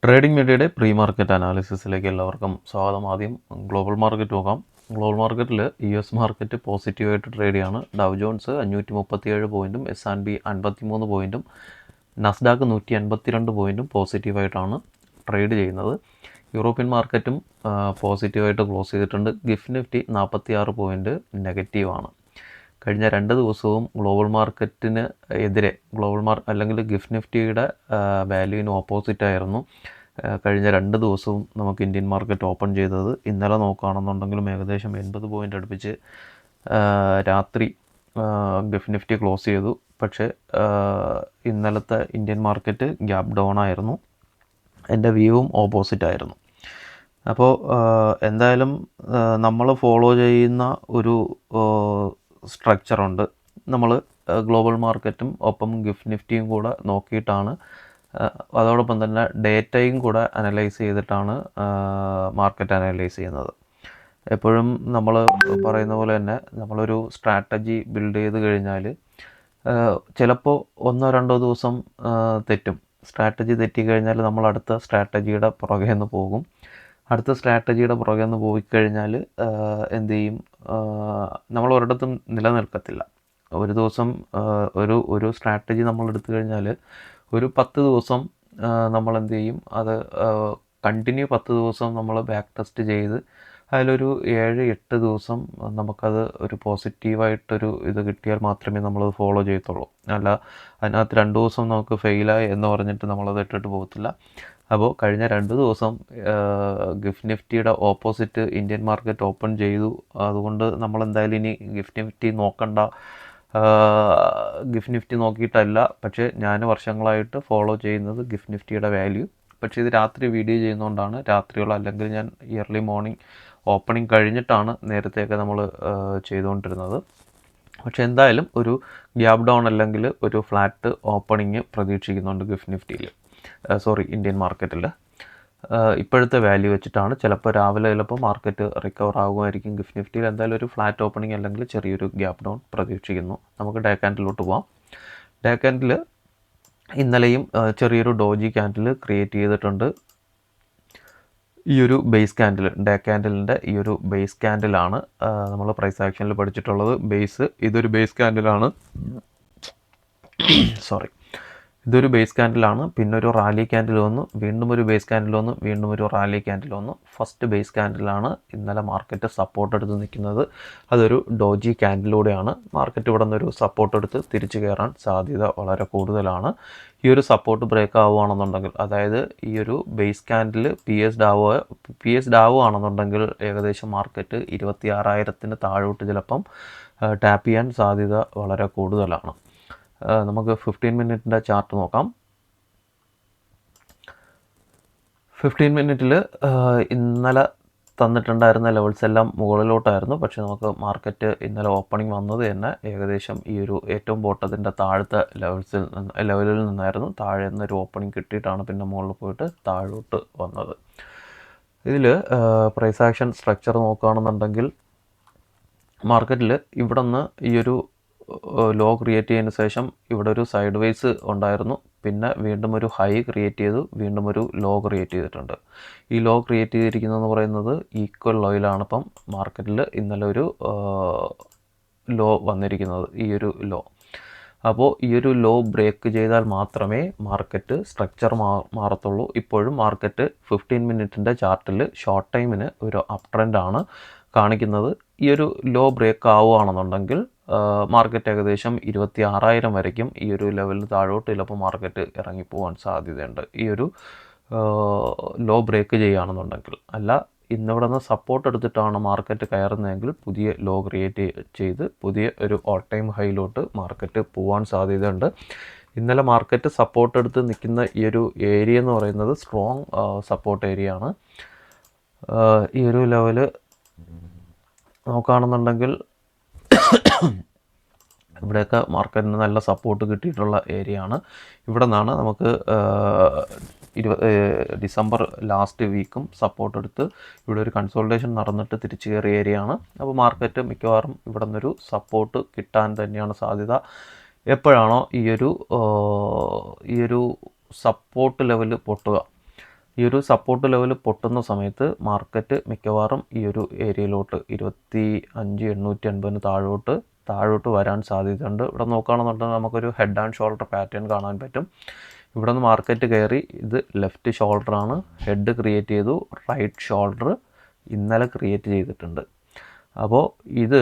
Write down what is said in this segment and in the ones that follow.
Trading മീഡിയയുടെ pre market അനാലിസിസിലേക്ക് എല്ലാവർക്കും സ്വാഗതം. ആദ്യം ഗ്ലോബൽ മാർക്കറ്റ് നോക്കാം. ഗ്ലോബൽ മാർക്കറ്റിൽ US മാർക്കറ്റ് പോസിറ്റീവായിട്ട് ട്രേഡ് ചെയ്യാണ്. ഡൗ ജോൺസ് 537 പോയിൻറ്റും S&P 53 പോയിൻറ്റും നസ്ഡാക്ക് 182 പോയിൻറ്റും പോസിറ്റീവായിട്ടാണ് ട്രേഡ് ചെയ്യുന്നത്. യൂറോപ്യൻ മാർക്കറ്റും പോസിറ്റീവായിട്ട് ക്ലോസ് ചെയ്തിട്ടുണ്ട്. ഗിഫ് നിഫ്റ്റി 46 പോയിൻറ്റ് നെഗറ്റീവാണ്. കഴിഞ്ഞ 2 ദിവസവും ഗ്ലോബൽ മാർക്കറ്റിന് എതിരെ അല്ലെങ്കിൽ ഗിഫ് നിഫ്റ്റിയുടെ വാല്യൂവിന് ഓപ്പോസിറ്റായിരുന്നു കഴിഞ്ഞ 2 ദിവസവും നമുക്ക് ഇന്ത്യൻ മാർക്കറ്റ് ഓപ്പൺ ചെയ്തത്. ഇന്നലെ നോക്കുകയാണെന്നുണ്ടെങ്കിലും ഏകദേശം 80 പോയിൻ്റ് അടുപ്പിച്ച് രാത്രി ഗിഫ് നിഫ്റ്റി ക്ലോസ് ചെയ്തു. പക്ഷേ ഇന്നലത്തെ ഇന്ത്യൻ മാർക്കറ്റ് ഗ്യാപ്പ് ഡൗൺ ആയിരുന്നു. എൻ്റെ വ്യൂവും ഓപ്പോസിറ്റായിരുന്നു. അപ്പോൾ എന്തായാലും നമ്മൾ ഫോളോ ചെയ്യുന്ന ഒരു സ്ട്രക്ചറുണ്ട്. നമ്മൾ ഗ്ലോബൽ മാർക്കറ്റും ഒപ്പം ഗിഫ് നിഫ്റ്റിയും കൂടെ നോക്കിയിട്ടാണ്, അതോടൊപ്പം തന്നെ ഡേറ്റയും കൂടെ അനലൈസ് ചെയ്തിട്ടാണ് മാർക്കറ്റ് അനലൈസ് ചെയ്യുന്നത്. എപ്പോഴും നമ്മൾ പറയുന്ന പോലെ തന്നെ നമ്മളൊരു സ്ട്രാറ്റജി ബിൽഡ് ചെയ്ത് കഴിഞ്ഞാൽ ചിലപ്പോൾ 1-2 ദിവസം തെറ്റും. സ്ട്രാറ്റജി തെറ്റിക്കഴിഞ്ഞാൽ നമ്മൾ അടുത്ത സ്ട്രാറ്റജിയുടെ പുറകെ നിന്ന് പോകും. അടുത്ത സ്ട്രാറ്റജിയുടെ പുറകെ നിന്ന് പോയിക്കഴിഞ്ഞാൽ എന്തു ചെയ്യും, നമ്മൾ ഒരിടത്തും നിലനിൽക്കത്തില്ല. ഒരു ദിവസം ഒരു സ്ട്രാറ്റജി നമ്മൾ എടുത്തു കഴിഞ്ഞാൽ ഒരു 10 ദിവസം നമ്മൾ എന്ത് ചെയ്യും, അത് കണ്ടിന്യൂ 10 ദിവസം നമ്മൾ ബാക്ക് ടെസ്റ്റ് ചെയ്ത് അതിലൊരു 7-8 ദിവസം നമുക്കത് ഒരു പോസിറ്റീവായിട്ടൊരു ഇത് കിട്ടിയാൽ മാത്രമേ നമ്മളത് ഫോളോ ചെയ്യത്തുള്ളൂ. അല്ല അതിനകത്ത് 2 ദിവസം നമുക്ക് ഫെയിലായി എന്ന് പറഞ്ഞിട്ട് നമ്മളത് ഇട്ടിട്ട് പോകത്തില്ല. അപ്പോൾ കഴിഞ്ഞ 2 ദിവസം ഗിഫ് നിഫ്റ്റിയുടെ ഓപ്പോസിറ്റ് ഇന്ത്യൻ മാർക്കറ്റ് ഓപ്പൺ ചെയ്തു. അതുകൊണ്ട് നമ്മളെന്തായാലും ഇനി ഗിഫ് നിഫ്റ്റി നോക്കണ്ട, ഗിഫ് നിഫ്റ്റി നോക്കിയിട്ടല്ല. പക്ഷേ ഞാൻ വർഷങ്ങളായിട്ട് ഫോളോ ചെയ്യുന്നത് ഗിഫ് നിഫ്റ്റിയുടെ വാല്യൂ. പക്ഷേ ഇത് രാത്രി വീഡിയോ ചെയ്യുന്നതുകൊണ്ടാണ് രാത്രിയുള്ള, അല്ലെങ്കിൽ ഞാൻ ഇയർലി മോർണിംഗ് ഓപ്പണിംഗ് കഴിഞ്ഞിട്ടാണ് നേരത്തെയൊക്കെ നമ്മൾ ചെയ്തുകൊണ്ടിരുന്നത്. പക്ഷേ എന്തായാലും ഒരു ഗ്യാപ്പ് ഡൗൺ അല്ലെങ്കിൽ ഒരു ഫ്ലാറ്റ് ഓപ്പണിങ് പ്രതീക്ഷിക്കുന്നുണ്ട് ഗിഫ് നിഫ്റ്റിയിൽ, ഇന്ത്യൻ മാർക്കറ്റിൽ. ഇപ്പോഴത്തെ വാല്യൂ വെച്ചിട്ടാണ് ചിലപ്പോൾ രാവിലെ മാർക്കറ്റ് റിക്കവർ ആകുമായിരിക്കും. ഗിഫ് നിഫ്റ്റിയിൽ എന്തായാലും ഒരു ഫ്ലാറ്റ് ഓപ്പണിംഗ് അല്ലെങ്കിൽ ചെറിയൊരു ഗ്യാപ്പ് ഡൗൺ പ്രതീക്ഷിക്കുന്നു. നമുക്ക് ഡേ ക്യാൻഡിലോട്ട് പോകാം. ഡേ ക്യാൻഡിൽ ഇന്നലെയും ചെറിയൊരു ഡോജി ക്യാൻഡിൽ ക്രിയേറ്റ് ചെയ്തിട്ടുണ്ട്. ഈ ഒരു ബേസ് ക്യാൻഡിൽ, ഡേ ക്യാൻഡിലിൻ്റെ ഈ ഒരു ബേസ് ക്യാൻഡിലാണ് നമ്മൾ പ്രൈസ് ആക്ഷനിൽ പഠിച്ചിട്ടുള്ളത്. ഇതൊരു ബേസ് ക്യാൻഡിലാണ്. ഇതൊരു ബേസ് ക്യാൻഡിലാണ്. പിന്നെ ഒരു റാലി ക്യാൻഡിൽ വന്നു, വീണ്ടും ഒരു ബേസ് ക്യാൻഡിൽ വന്നു, വീണ്ടും ഒരു റാലി ക്യാൻഡിൽ വന്നു. ഫസ്റ്റ് ബേസ് ക്യാൻഡിലാണ് ഇന്നലെ മാർക്കറ്റ് സപ്പോർട്ട് എടുത്ത് നിൽക്കുന്നത്. അതൊരു ഡോജി ക്യാൻഡിലൂടെയാണ്. മാർക്കറ്റ് ഇവിടെ നിന്നൊരു സപ്പോർട്ട് എടുത്ത് തിരിച്ചു കയറാൻ സാധ്യത വളരെ കൂടുതലാണ്. ഈ ഒരു സപ്പോർട്ട് ബ്രേക്ക് ആവുകയാണെന്നുണ്ടെങ്കിൽ, അതായത് ഈ ഒരു base candle P S dove ആണെന്നുണ്ടെങ്കിൽ ഏകദേശം മാർക്കറ്റ് 26,000 താഴോട്ട് ചിലപ്പം ടാപ്പ് ചെയ്യാൻ സാധ്യത വളരെ കൂടുതലാണ്. നമുക്ക് 15 മിനിറ്റിൻ്റെ ചാർട്ട് നോക്കാം. 15 മിനിറ്റിൽ ഇന്നലെ തന്നിട്ടുണ്ടായിരുന്ന ലെവൽസ് എല്ലാം മുകളിലോട്ടായിരുന്നു. പക്ഷേ നമുക്ക് മാർക്കറ്റ് ഇന്നലെ ഓപ്പണിംഗ് വന്നത് തന്നെ ഏകദേശം ഈ ഒരു ഏറ്റവും ബോട്ടത്തിൻ്റെ താഴത്തെ ലെവലിൽ നിന്നായിരുന്നു. താഴെ നിന്നൊരു ഓപ്പണിംഗ് കിട്ടിയിട്ടാണ് പിന്നെ മുകളിൽ പോയിട്ട് താഴോട്ട് വന്നത്. ഇതിൽ പ്രൈസ് ആക്ഷൻ സ്ട്രക്ചർ നോക്കുകയാണെന്നുണ്ടെങ്കിൽ മാർക്കറ്റിൽ ഇവിടെ നിന്ന് ഈ ഒരു ലോ ക്രിയേറ്റ് ചെയ്തതിന് ശേഷം ഇവിടെ ഒരു സൈഡ് വേസ് ഉണ്ടായിരുന്നു. പിന്നെ വീണ്ടും ഒരു ഹൈ ക്രിയേറ്റ് ചെയ്തു, വീണ്ടും ഒരു ലോ ക്രിയേറ്റ് ചെയ്തിട്ടുണ്ട്. ഈ ലോ ക്രിയേറ്റ് ചെയ്തിരിക്കുന്നതെന്ന് പറയുന്നത് ഈക്വൽ ലോയിലാണ്. ഇപ്പം മാർക്കറ്റിൽ ഇന്നലെ ഒരു ലോ വന്നിരിക്കുന്നത്, ഈ ഒരു ലോ. അപ്പോൾ ഈ ഒരു ലോ ബ്രേക്ക് ചെയ്താൽ മാത്രമേ മാർക്കറ്റ് സ്ട്രക്ചർ മാറത്തുള്ളൂ. ഇപ്പോഴും മാർക്കറ്റ് 15 മിനിറ്റിൻ്റെ ചാർട്ടിൽ ഷോർട്ട് ടൈമിന് ഒരു അപ് ട്രെൻഡാണ് കാണിക്കുന്നത്. ഈ ഒരു ലോ ബ്രേക്ക് ആവുകയാണെന്നുണ്ടെങ്കിൽ മാർക്കറ്റ് ഏകദേശം 26,000 വരയ്ക്കും ഈ ഒരു ലെവലിൽ താഴോട്ട് ചിലപ്പോൾ മാർക്കറ്റ് ഇറങ്ങിപ്പോകാൻ സാധ്യതയുണ്ട്, ഈ ഒരു ലോ ബ്രേക്ക് ചെയ്യുകയാണെന്നുണ്ടെങ്കിൽ. അല്ല, ഇന്നിവിടെ നിന്ന് സപ്പോർട്ട് എടുത്തിട്ടാണ് മാർക്കറ്റ് കയറുന്നതെങ്കിൽ പുതിയ ലോ ക്രിയേറ്റ് ചെയ്ത് പുതിയ ഒരു ഓൾ ടൈം ഹൈയിലോട്ട് മാർക്കറ്റ് പോകാൻ സാധ്യതയുണ്ട്. ഇന്നലെ മാർക്കറ്റ് സപ്പോർട്ട് എടുത്ത് നിൽക്കുന്ന ഈ ഒരു ഏരിയ എന്ന് പറയുന്നത് സ്ട്രോങ് സപ്പോർട്ട് ഏരിയ ആണ്. ഈ ഒരു ലെവല് നോക്കുകയാണെന്നുണ്ടെങ്കിൽ ഇവിടെയൊക്കെ മാർക്കറ്റിന് നല്ല സപ്പോർട്ട് കിട്ടിയിട്ടുള്ള ഏരിയ ആണ്. ഇവിടെ നിന്നാണ് നമുക്ക് ഡിസംബർ ലാസ്റ്റ് വീക്കും സപ്പോർട്ട് എടുത്ത് ഇവിടെ ഒരു കൺസോൾട്ടേഷൻ നടന്നിട്ട് തിരിച്ചു കയറിയ ഏരിയ ആണ്. അപ്പോൾ മാർക്കറ്റ് മിക്കവാറും ഇവിടെ നിന്നൊരു സപ്പോർട്ട് കിട്ടാൻ തന്നെയാണ് സാധ്യത. എപ്പോഴാണോ ഈ ഒരു സപ്പോർട്ട് ലെവൽ പൊട്ടുക, ഈ ഒരു സപ്പോർട്ട് ലെവൽ പൊട്ടുന്ന സമയത്ത് മാർക്കറ്റ് മിക്കവാറും ഈ ഒരു ഏരിയയിലോട്ട് 25,850 താഴോട്ട് വരാൻ സാധ്യതയുണ്ട്. ഇവിടെ നോക്കുകയാണെന്നുണ്ടെങ്കിൽ നമുക്കൊരു ഹെഡ് ആൻഡ് ഷോൾഡർ പാറ്റേൺ കാണാൻ പറ്റും. ഇവിടെ നിന്ന് മാർക്കറ്റ് കയറി ഇത് ലെഫ്റ്റ് ഷോൾഡറാണ്, ഹെഡ് ക്രിയേറ്റ് ചെയ്തു, റൈറ്റ് ഷോൾഡർ ഇന്നലെ ക്രിയേറ്റ് ചെയ്തിട്ടുണ്ട്. അപ്പോൾ ഇത്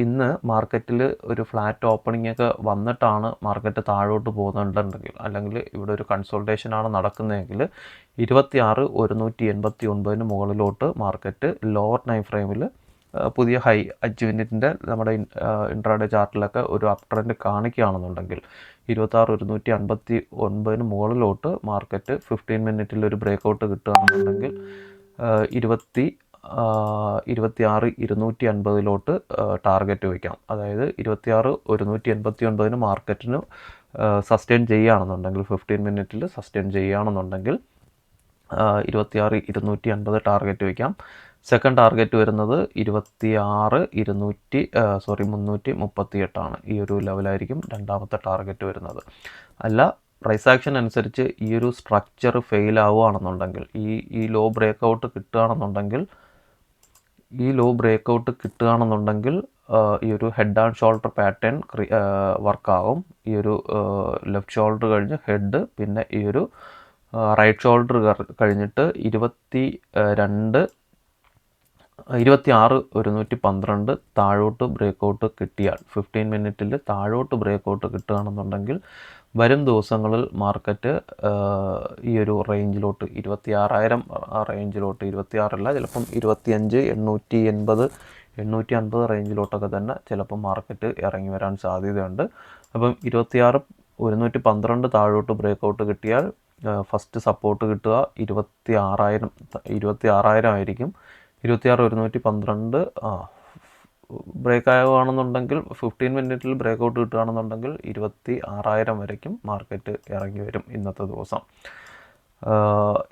ഇന്ന് മാർക്കറ്റിൽ ഒരു ഫ്ലാറ്റ് ഓപ്പണിംഗ് ഒക്കെ വന്നിട്ടാണ് മാർക്കറ്റ് താഴോട്ട് പോകുന്നുണ്ടെങ്കിൽ, അല്ലെങ്കിൽ ഇവിടെ ഒരു കൺസോൾട്ടേഷനാണ് നടക്കുന്നതെങ്കിൽ 26,189 മുകളിലോട്ട് മാർക്കറ്റ് ലോവർ ടൈം ഫ്രെയിമിൽ പുതിയ ഹൈ 5 മിനിറ്റിൻ്റെ നമ്മുടെ ഇൻട്രാഡേ ചാർട്ടിലൊക്കെ ഒരു അപ് ട്രെൻഡ് കാണിക്കുകയാണെന്നുണ്ടെങ്കിൽ 26,159 മുകളിലോട്ട് മാർക്കറ്റ് 15 മിനിറ്റിൽ ഒരു ബ്രേക്കൗട്ട് കിട്ടുകയാണെന്നുണ്ടെങ്കിൽ 26,250 ടാർഗറ്റ് വയ്ക്കാം. അതായത് 26,189 മാർക്കറ്റിന് സസ്റ്റെയിൻ ചെയ്യുകയാണെന്നുണ്ടെങ്കിൽ 15 മിനിറ്റിൽ സസ്റ്റെയിൻ ചെയ്യുകയാണെന്നുണ്ടെങ്കിൽ 26,250 ടാർഗറ്റ് വയ്ക്കാം. സെക്കൻഡ് ടാർഗറ്റ് വരുന്നത് 338 ഈ ഒരു ലെവലായിരിക്കും രണ്ടാമത്തെ ടാർഗറ്റ് വരുന്നത്. അല്ല, പ്രൈസ് ആക്ഷൻ അനുസരിച്ച് ഈ ഒരു സ്ട്രക്ചർ ഫെയിൽ ആവുകയാണെന്നുണ്ടെങ്കിൽ, ഈ ലോ ബ്രേക്കൗട്ട് കിട്ടുകയാണെന്നുണ്ടെങ്കിൽ ഈ ഒരു ഹെഡ് ആൻഡ് ഷോൾഡർ പാറ്റേൺ വർക്കാകും. ഈ ഒരു ലെഫ്റ്റ് ഷോൾഡർ കഴിഞ്ഞ് ഹെഡ്, പിന്നെ ഈ ഒരു റൈറ്റ് ഷോൾഡർ കഴിഞ്ഞിട്ട് 26,112 താഴോട്ട് ബ്രേക്കൗട്ട് കിട്ടിയാൽ, 15 മിനിറ്റിൽ താഴോട്ട് ബ്രേക്കൗട്ട് കിട്ടുകയാണെന്നുണ്ടെങ്കിൽ വരും ദിവസങ്ങളിൽ മാർക്കറ്റ് ഈ ഒരു റേഞ്ചിലോട്ട് 26,000 റേഞ്ചിലോട്ട്, 26 ചിലപ്പം 25,880 റേഞ്ചിലോട്ടൊക്കെ തന്നെ ചിലപ്പം മാർക്കറ്റ് ഇറങ്ങി വരാൻ സാധ്യതയുണ്ട്. അപ്പം 26,112 താഴോട്ട് ബ്രേക്കൗട്ട് കിട്ടിയാൽ ഫസ്റ്റ് സപ്പോർട്ട് കിട്ടുക 26,000 ആയിരിക്കും. 26,112 ബ്രേക്ക് ആവുകയാണെന്നുണ്ടെങ്കിൽ 15 മിനിറ്റിൽ ബ്രേക്കൗട്ട് കിട്ടുകയാണെന്നുണ്ടെങ്കിൽ 26,000 വരയ്ക്കും മാർക്കറ്റ് ഇറങ്ങി വരും ഇന്നത്തെ ദിവസം.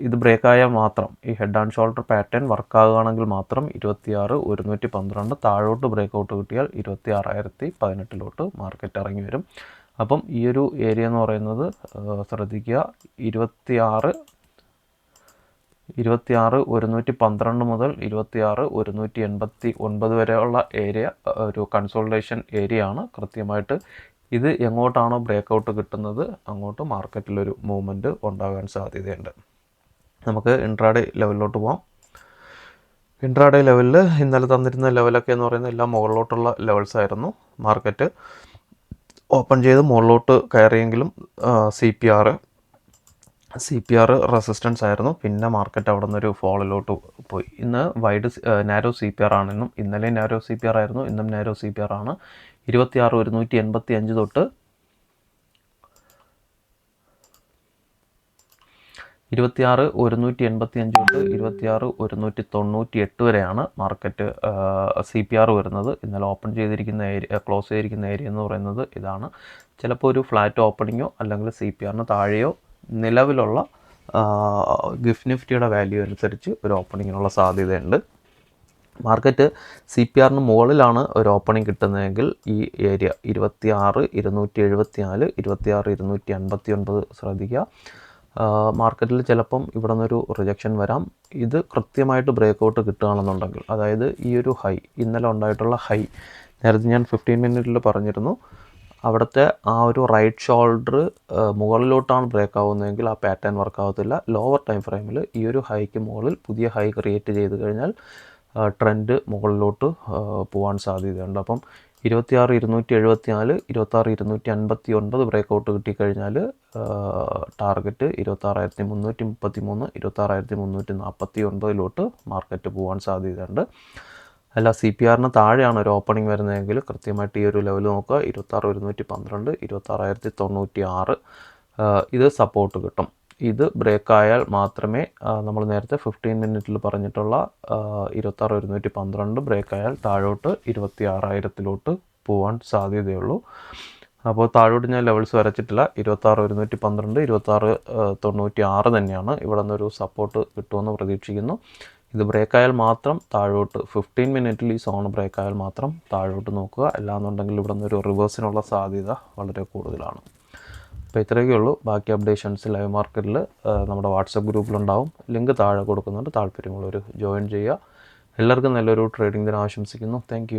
ഇത് ബ്രേക്കായാൽ മാത്രം, ഈ ഹെഡ് ആൻഡ് ഷോൾഡർ പാറ്റേൺ വർക്കാകുകയാണെങ്കിൽ മാത്രം 26,112 താഴോട്ട് ബ്രേക്കൗട്ട് കിട്ടിയാൽ 26,018 മാർക്കറ്റ് ഇറങ്ങി വരും. അപ്പം ഈ ഒരു ഏരിയ എന്ന് പറയുന്നത് ശ്രദ്ധിക്കുക, 26,112 മുതൽ 26,189 വരെയുള്ള ഏരിയ ഒരു കൺസോൾട്ടേഷൻ ഏരിയ ആണ്. കൃത്യമായിട്ട് ഇത് എങ്ങോട്ടാണോ ബ്രേക്കൗട്ട് കിട്ടുന്നത് അങ്ങോട്ട് മാർക്കറ്റിലൊരു മൂവ്മെൻറ്റ് ഉണ്ടാകാൻ സാധ്യതയുണ്ട്. നമുക്ക് ഇൻട്രാഡേ ലെവലിലോട്ട് പോകാം. ഇൻട്രാഡേ ലെവലിൽ ഇന്നലെ തന്നിരുന്ന ലെവലൊക്കെ എന്ന് പറയുന്നത് എല്ലാം മുകളിലോട്ടുള്ള ലെവൽസ് ആയിരുന്നു. മാർക്കറ്റ് ഓപ്പൺ ചെയ്ത് മുകളിലോട്ട് കയറിയെങ്കിലും CPR റെസിസ്റ്റൻസ് ആയിരുന്നു. പിന്നെ മാർക്കറ്റ് അവിടെ നിന്നൊരു ഫോളിലോട്ട് പോയി. ഇന്ന് നാരോ CPR ആണെന്നും, ഇന്നലെ നാരോ CPR ആയിരുന്നു, ഇന്നും നാരോ CPR ആണ്. 26,185 തൊട്ട് 26,198 വരെയാണ് മാർക്കറ്റ് CPR വരുന്നത്. ഇന്നലെ ഓപ്പൺ ചെയ്തിരിക്കുന്ന ഏരിയ, ക്ലോസ് ചെയ്തിരിക്കുന്ന ഏരിയ എന്ന് പറയുന്നത് ഇതാണ്. ചിലപ്പോൾ ഒരു ഫ്ലാറ്റ് ഓപ്പണിങ്ങോ അല്ലെങ്കിൽ CPRന് താഴെയോ നിലവിലുള്ള ഗിഫ്റ്റ് നിഫ്റ്റിയുടെ വാല്യൂ അനുസരിച്ച് ഒരു ഓപ്പണിങ്ങിനുള്ള സാധ്യതയുണ്ട്. മാർക്കറ്റ് CPRന് മുകളിലാണ് ഒരു ഓപ്പണിംഗ് കിട്ടുന്നതെങ്കിൽ ഈ ഏരിയ 26,274, 26,259 ശ്രദ്ധിക്കുക. മാർക്കറ്റിൽ ചിലപ്പം ഇവിടെ നിന്നൊരു റിജക്ഷൻ വരാം. ഇത് കൃത്യമായിട്ട് ബ്രേക്കൗട്ട് കിട്ടുകയാണെന്നുണ്ടെങ്കിൽ, അതായത് ഈ ഒരു ഹൈ, ഇന്നലെ ഉണ്ടായിട്ടുള്ള ഹൈ, നേരത്തെ ഞാൻ 15 മിനിറ്റിൽ പറഞ്ഞിരുന്നു, അവിടുത്തെ ആ ഒരു റൈറ്റ് ഷോൾഡർ മുകളിലോട്ടാണ് ബ്രേക്ക് ആവുന്നതെങ്കിൽ ആ പാറ്റേൺ വർക്ക് ആവത്തില്ല. ലോവർ ടൈം ഫ്രെയിമിൽ ഈ ഒരു ഹൈക്ക് മുകളിൽ പുതിയ ഹൈ ക്രിയേറ്റ് ചെയ്ത് കഴിഞ്ഞാൽ ട്രെൻഡ് മുകളിലോട്ട് പോകാൻ സാധ്യതയുണ്ട്. അപ്പം 26,274, 26,259 ബ്രേക്കൗട്ട് കിട്ടിക്കഴിഞ്ഞാൽ ടാർഗറ്റ് 26,333, 26,349 മാർക്കറ്റ് പോകാൻ സാധ്യതയുണ്ട്. അല്ല, CPRന് താഴെയാണ് ഒരു ഓപ്പണിംഗ് വരുന്നതെങ്കിൽ കൃത്യമായിട്ട് ഈ ഒരു ലെവൽ നോക്കുക, 26,112, 26,096 ഇത് സപ്പോർട്ട് കിട്ടും. ഇത് ബ്രേക്ക് ആയാൽ മാത്രമേ നമ്മൾ നേരത്തെ 15 മിനിറ്റിൽ പറഞ്ഞിട്ടുള്ള 26,112 ബ്രേക്ക് ആയാൽ താഴോട്ട് 26,000 പോകാൻ സാധ്യതയുള്ളൂ. അപ്പോൾ താഴോട്ട് ഞാൻ ലെവൽസ് വരച്ചിട്ടില്ല. 26,112, 26,096 തന്നെയാണ്. ഇവിടെ നിന്നൊരു സപ്പോർട്ട് കിട്ടുമെന്ന് പ്രതീക്ഷിക്കുന്നു. ഇത് ബ്രേക്കായാൽ മാത്രം താഴോട്ട്, 15 മിനിറ്റിൽ ഈ സോൺ ബ്രേക്കായാൽ മാത്രം താഴോട്ട് നോക്കുക. അല്ലാന്നുണ്ടെങ്കിൽ ഇവിടെ നിന്നൊരു റിവേഴ്സിനുള്ള സാധ്യത വളരെ കൂടുതലാണ്. അപ്പോൾ ഇത്രയൊക്കെ ഉള്ളൂ. ബാക്കി അപ്ഡേഷൻസ് ലൈവ് മാർക്കറ്റിൽ നമ്മുടെ വാട്സപ്പ് ഗ്രൂപ്പിലുണ്ടാവും. ലിങ്ക് താഴെ കൊടുക്കുന്നുണ്ട്. താല്പര്യമുള്ളവർ ജോയിൻ ചെയ്യുക. എല്ലാവർക്കും നല്ലൊരു ട്രേഡിംഗ് ദിനം ആശംസിക്കുന്നു. താങ്ക്